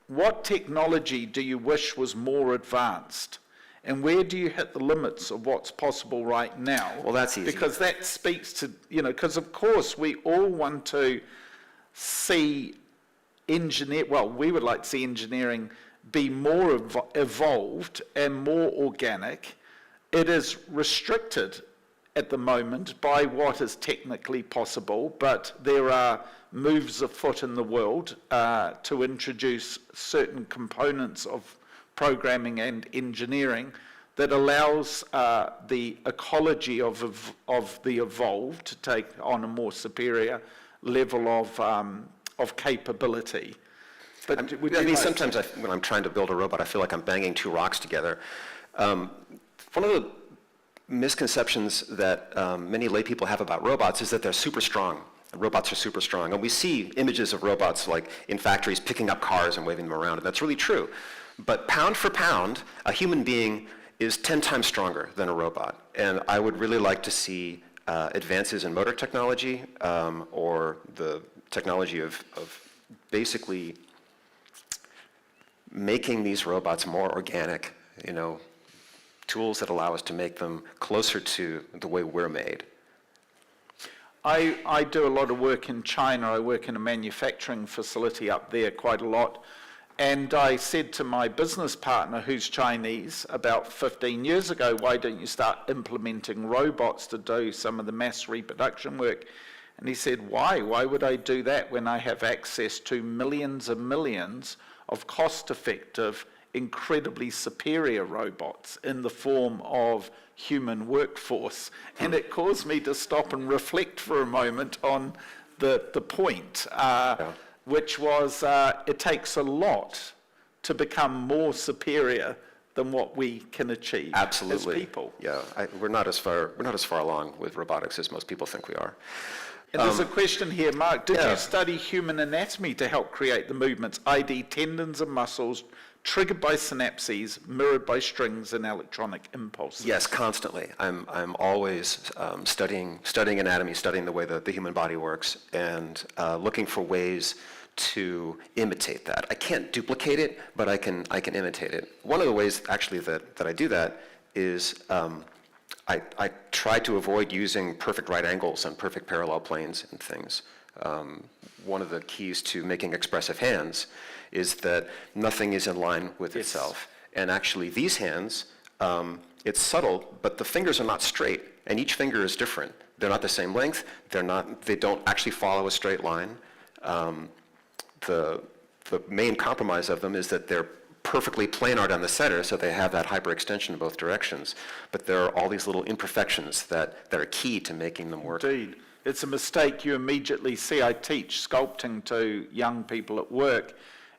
[SPEAKER 3] What technology do you wish was more advanced? And where do you hit the limits of what's possible right now?
[SPEAKER 4] Well, that's easy.
[SPEAKER 3] Because that speaks to, because of course we all want to see we would like to see engineering be more evolved and more organic. It is restricted at the moment by what is technically possible, but there are moves afoot in the world to introduce certain components of programming and engineering that allows the ecology of the evolved to take on a more superior level of capability. But
[SPEAKER 4] sometimes when I'm trying to build a robot, I feel like I'm banging two rocks together. One of the misconceptions that many lay people have about robots is that they're super strong. Robots are super strong. And we see images of robots like in factories picking up cars and waving them around, and that's really true. But pound for pound, a human being is 10 times stronger than a robot. And I would really like to see advances in motor technology or the technology of basically making these robots more organic, tools that allow us to make them closer to the way we're made.
[SPEAKER 3] I do a lot of work in China. I work in a manufacturing facility up there quite a lot. And I said to my business partner, who's Chinese, about 15 years ago, why don't you start implementing robots to do some of the mass reproduction work? And he said, why? Why would I do that when I have access to millions and millions of cost-effective, incredibly superior robots in the form of human workforce? And it caused me to stop and reflect for a moment on the point. Which was, it takes a lot to become more superior than what we can achieve as people.
[SPEAKER 4] Yeah, we're not as far along with robotics as most people think we are.
[SPEAKER 3] And there's a question here, Mark. Did you study human anatomy to help create the movements, i.e. tendons and muscles, triggered by synapses, mirrored by strings and electronic impulses?
[SPEAKER 4] Yes, constantly. I'm always studying anatomy, studying the way that the human body works, and looking for ways to imitate that. I can't duplicate it, but I can imitate it. One of the ways, actually, that I do that is I try to avoid using perfect right angles and perfect parallel planes and things. One of the keys to making expressive hands is that nothing is in line with itself. And actually, these hands, it's subtle, but the fingers are not straight, and each finger is different. They're not the same length. They don't actually follow a straight line. The main compromise of them is that they're perfectly planar down the center, so they have that hyperextension in both directions. But there are all these little imperfections that are key to making them work.
[SPEAKER 3] Indeed. It's a mistake you immediately see. I teach sculpting to young people at work,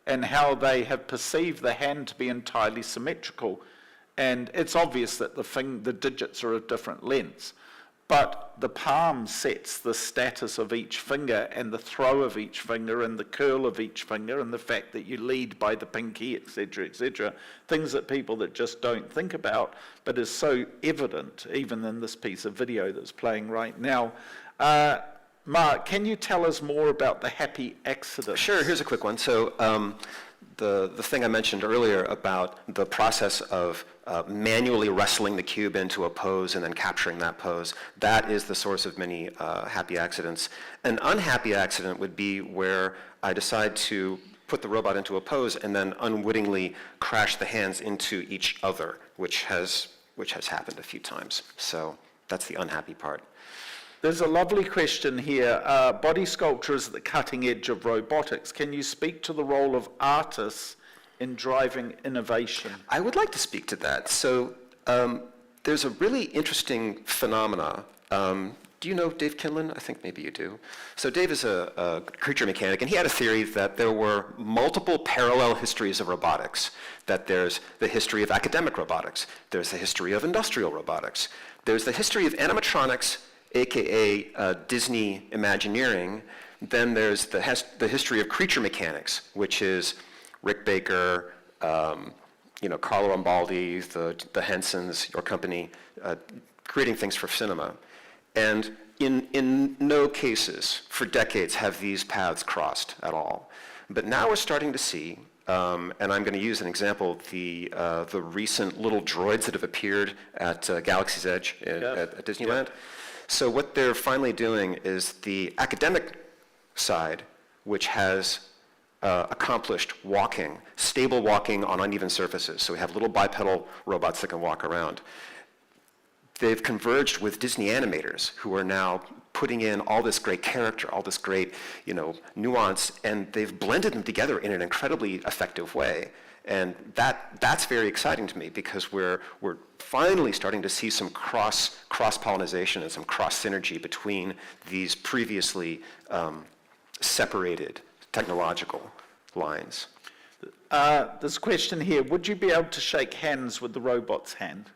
[SPEAKER 3] and how they have perceived the hand to be entirely symmetrical. And it's obvious that the digits are of different lengths, but the palm sets the status of each finger and the throw of each finger and the curl of each finger and the fact that you lead by the pinky, etc., things that people that just don't think about, but is so evident even in this piece of video that's playing right now. Mark, can you tell us more about the happy accident?
[SPEAKER 4] Sure, here's a quick one. So the thing I mentioned earlier about the process of manually wrestling the cube into a pose and then capturing that pose, that is the source of many happy accidents. An unhappy accident would be where I decide to put the robot into a pose and then unwittingly crash the hands into each other, which has happened a few times. So that's the unhappy part.
[SPEAKER 3] There's a lovely question here. Body sculpture is at the cutting edge of robotics. Can you speak to the role of artists in driving innovation?
[SPEAKER 4] I would like to speak to that. So there's a really interesting phenomena. Do you know Dave Kinlan? I think maybe you do. So Dave is a creature mechanic, and he had a theory that there were multiple parallel histories of robotics, that there's the history of academic robotics, there's the history of industrial robotics, there's the history of animatronics, aka Disney Imagineering. Then there's the history of creature mechanics, which is Rick Baker, Carlo Rambaldi, the Hensons, your company, creating things for cinema. And in no cases for decades have these paths crossed at all. But now we're starting to see, and I'm going to use an example, the recent little droids that have appeared at Galaxy's Edge at Disneyland. Yeah. So what they're finally doing is the academic side, which has accomplished walking, stable walking on uneven surfaces. So we have little bipedal robots that can walk around. They've converged with Disney animators who are now putting in all this great character, all this great, nuance, and they've blended them together in an incredibly effective way. And that's very exciting to me because we're finally starting to see some cross-pollination and some cross-synergy between these previously separated technological lines.
[SPEAKER 3] There's a question here. Would you be able to shake hands with the robot's hand?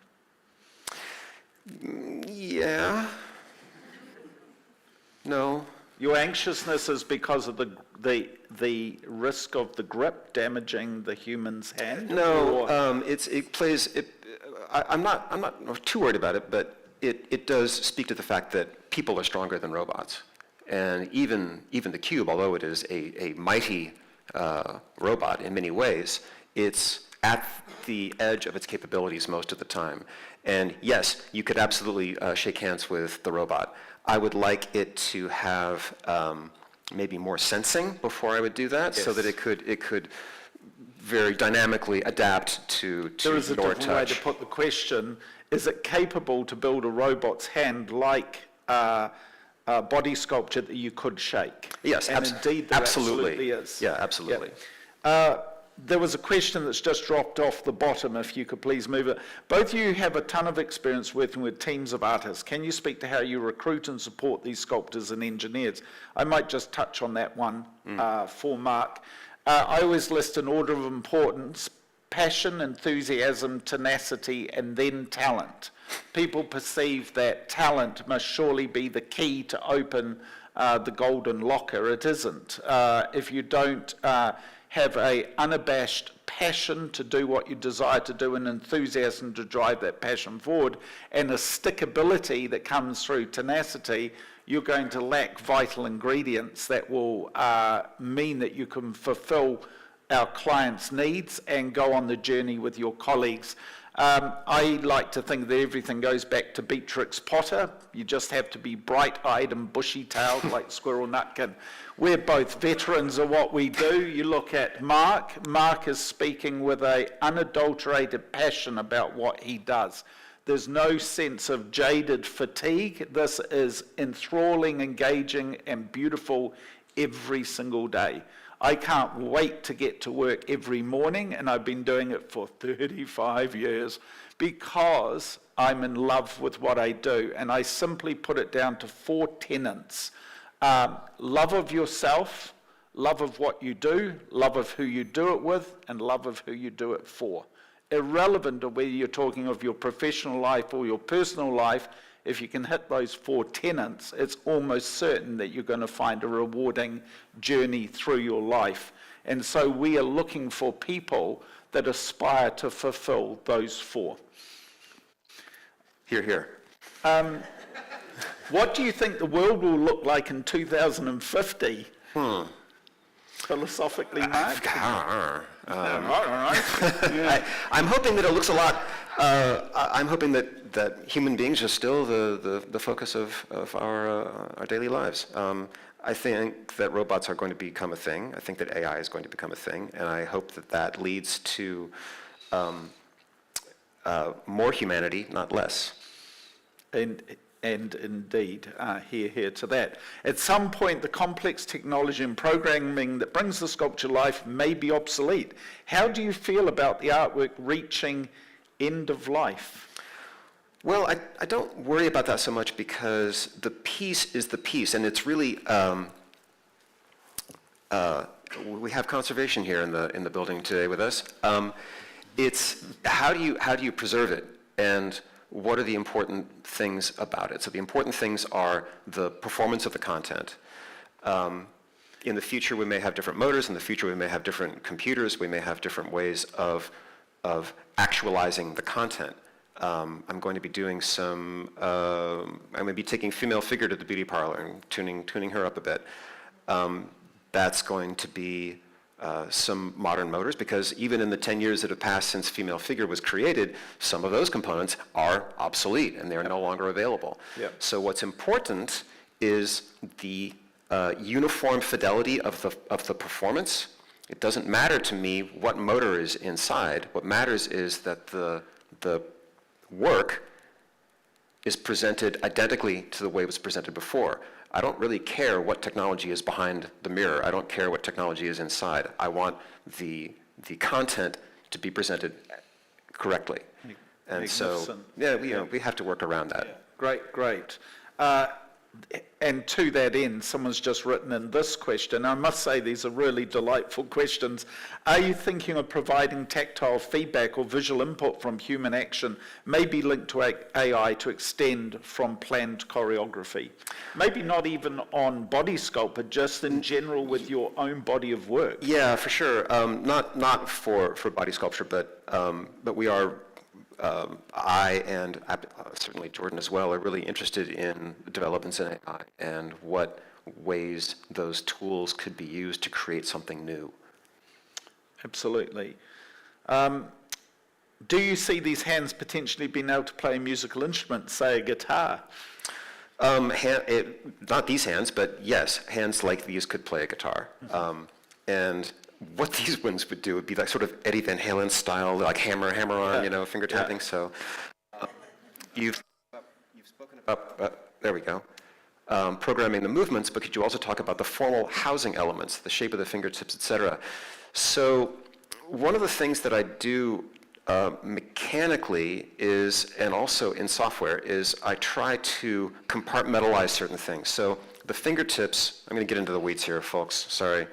[SPEAKER 4] Yeah. No.
[SPEAKER 3] Your anxiousness is because of the risk of the grip damaging the human's hand?
[SPEAKER 4] No, I'm not too worried about it, but it does speak to the fact that people are stronger than robots. And even the cube, although it is a mighty robot in many ways, it's at the edge of its capabilities most of the time. And yes, you could absolutely shake hands with the robot. I would like it to have maybe more sensing before I would do that, so that it could very dynamically adapt to
[SPEAKER 3] There is a
[SPEAKER 4] your
[SPEAKER 3] different way
[SPEAKER 4] touch.
[SPEAKER 3] to put the question. Is it capable to build a robot's hand like a body sculpture that you could shake?
[SPEAKER 4] Yes,
[SPEAKER 3] and indeed there
[SPEAKER 4] absolutely.
[SPEAKER 3] absolutely is.
[SPEAKER 4] Yeah, absolutely.
[SPEAKER 3] Yeah. There was a question that's just dropped off the bottom, if you could please move it. Both of you have a ton of experience working with teams of artists. Can you speak to how you recruit and support these sculptors and engineers? I might just touch on that one for Mark. I always list an order of importance: passion, enthusiasm, tenacity, and then talent. People perceive that talent must surely be the key to open the golden locker. It isn't. If you don't have an unabashed passion to do what you desire to do, and enthusiasm to drive that passion forward, and a stickability that comes through tenacity, you're going to lack vital ingredients that will mean that you can fulfill our clients' needs and go on the journey with your colleagues. I like to think that everything goes back to Beatrix Potter. You just have to be bright-eyed and bushy-tailed like Squirrel Nutkin. We're both veterans of what we do. You look at Mark. Mark is speaking with an unadulterated passion about what he does. There's no sense of jaded fatigue. This is enthralling, engaging, and beautiful every single day. I can't wait to get to work every morning, and I've been doing it for 35 years because I'm in love with what I do. And I simply put it down to 4 tenets. Love of yourself, love of what you do, love of who you do it with, and love of who you do it for. Irrelevant of whether you're talking of your professional life or your personal life, if you can hit those 4 tenets, it's almost certain that you're going to find a rewarding journey through your life. And so we are looking for people that aspire to fulfill those 4.
[SPEAKER 4] Hear, hear.
[SPEAKER 3] What do you think the world will look like in 2050? Philosophically, Mark?
[SPEAKER 4] I'm hoping that it looks a lot. I'm hoping that human beings are still the focus of our daily lives. I think that robots are going to become a thing. I think that AI is going to become a thing, and I hope that leads to more humanity, not less. And indeed, here to that. At some point, the complex technology and programming that brings the sculpture life may be obsolete. How do you feel about the artwork reaching end of life? Well, I don't worry about that so much because the piece is the piece, and it's really we have conservation here in the building today with us. It's how do you preserve it, and what are the important things about it? So the important things are the performance of the content. In the future, we may have different motors. In the future, we may have different computers. We may have different ways of actualizing the content. I'm going to be doing some, I'm going to be taking female figure to the beauty parlor and tuning her up a bit. That's going to be some modern motors, because even in the 10 years that have passed since female figure was created, some of those components are obsolete and they're no longer available.
[SPEAKER 3] Yep.
[SPEAKER 4] So what's important is the uniform fidelity of the performance. It doesn't matter to me what motor is inside. What matters is that the work is presented identically to the way it was presented before. I don't really care what technology is behind the mirror. I don't care what technology is inside. I want the content to be presented correctly. And so,
[SPEAKER 3] Magnificent.
[SPEAKER 4] yeah, we have to work around that.
[SPEAKER 3] Great. And to that end, someone's just written in this question. I must say these are really delightful questions. Are you thinking of providing tactile feedback or visual input from human action, maybe linked to AI to extend from planned choreography? Maybe not even on body sculpt, but just in general with your own body of work.
[SPEAKER 4] Yeah, for sure. Not for body sculpture, but we are. I and certainly Jordan as well are really interested in developments in AI and what ways those tools could be used to create something new.
[SPEAKER 3] Absolutely. Do you see these hands potentially being able to play a musical instrument, say a guitar?
[SPEAKER 4] Not these hands, but yes, hands like these could play a guitar. And what these ones would do would be like sort of Eddie Van Halen style, like hammer on, finger tapping. So you've spoken about, there we go, programming the movements, but could you also talk about the formal housing elements, the shape of the fingertips, etc.? So one of the things that I do mechanically is, and also in software, is I try to compartmentalize certain things. So the fingertips, I'm going to get into the weeds here, folks, sorry.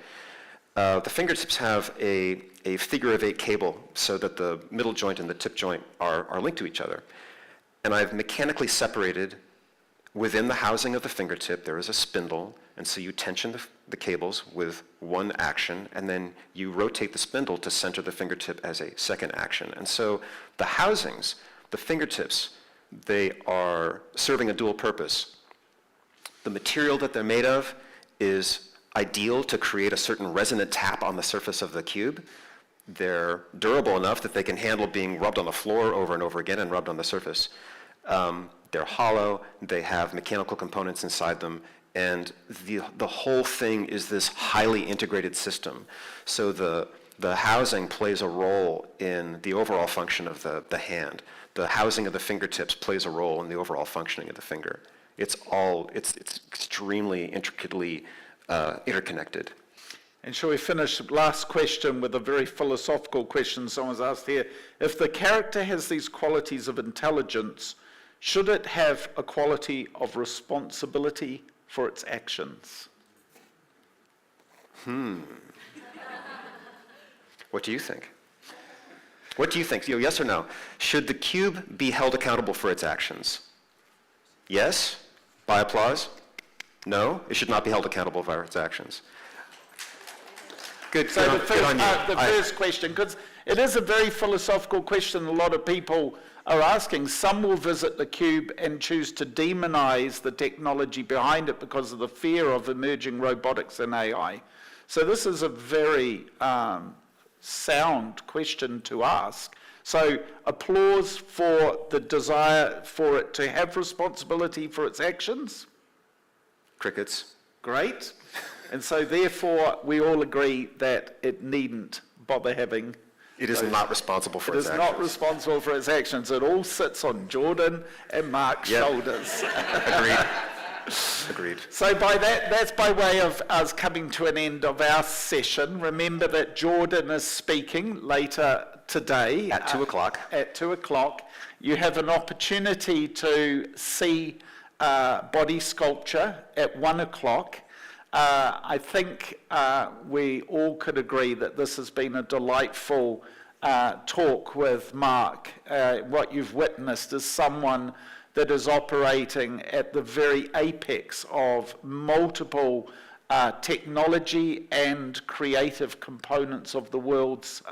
[SPEAKER 4] The fingertips have a figure of 8 cable so that the middle joint and the tip joint are linked to each other. And I've mechanically separated within the housing of the fingertip, there is a spindle, and so you tension the cables with one action, and then you rotate the spindle to center the fingertip as a second action. And so the housings, the fingertips, they are serving a dual purpose. The material that they're made of is ideal to create a certain resonant tap on the surface of the cube. They're durable enough that they can handle being rubbed on the floor over and over again and rubbed on the surface. They're hollow, they have mechanical components inside them, and the whole thing is this highly integrated system. So the housing plays a role in the overall function of the hand. The housing of the fingertips plays a role in the overall functioning of the finger. It's extremely intricately interconnected.
[SPEAKER 3] And shall we finish last question with a very philosophical question someone's asked here. If the character has these qualities of intelligence, should it have a quality of responsibility for its actions?
[SPEAKER 4] What do you think? What do you think? Yes or no? Should the cube be held accountable for its actions? Yes? By applause? No? It should not be held accountable for its actions. Good.
[SPEAKER 3] So
[SPEAKER 4] good on you.
[SPEAKER 3] First question, because it is a very philosophical question a lot of people are asking. Some will visit the cube and choose to demonize the technology behind it because of the fear of emerging robotics and AI. So this is a very sound question to ask. So applause for the desire for it to have responsibility for its actions.
[SPEAKER 4] Crickets.
[SPEAKER 3] Great. And so therefore we all agree that it needn't bother having.
[SPEAKER 4] It is not responsible for its actions.
[SPEAKER 3] It is not responsible for its actions. It all sits on Jordan and Mark's shoulders.
[SPEAKER 4] Agreed.
[SPEAKER 3] So by that's by way of us coming to an end of our session. Remember that Jordan is speaking later today.
[SPEAKER 4] At 2 o'clock.
[SPEAKER 3] At 2 o'clock. You have an opportunity to see body sculpture at 1 o'clock. I think we all could agree that this has been a delightful talk with Mark. What you've witnessed is someone that is operating at the very apex of multiple technology and creative components of the world's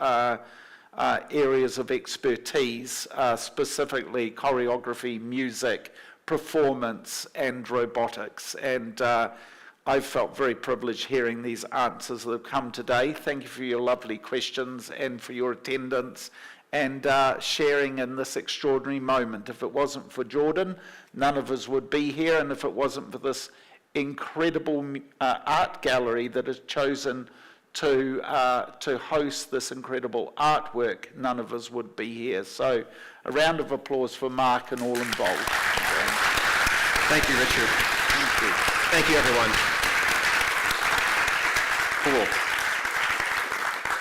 [SPEAKER 3] areas of expertise, specifically choreography, music, performance, and robotics. And I've felt very privileged hearing these answers that have come today. Thank you for your lovely questions and for your attendance and sharing in this extraordinary moment. If it wasn't for Jordan, none of us would be here, and if it wasn't for this incredible art gallery that has chosen to host this incredible artwork, none of us would be here. So a round of applause for Mark and all involved.
[SPEAKER 4] Thank you, Richard.
[SPEAKER 3] Thank you.
[SPEAKER 4] Thank you, everyone. Cool.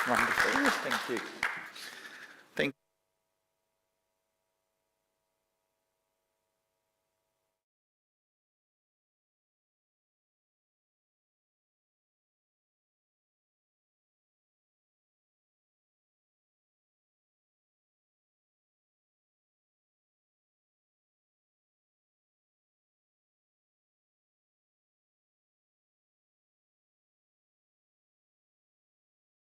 [SPEAKER 3] Wonderful. Thank you.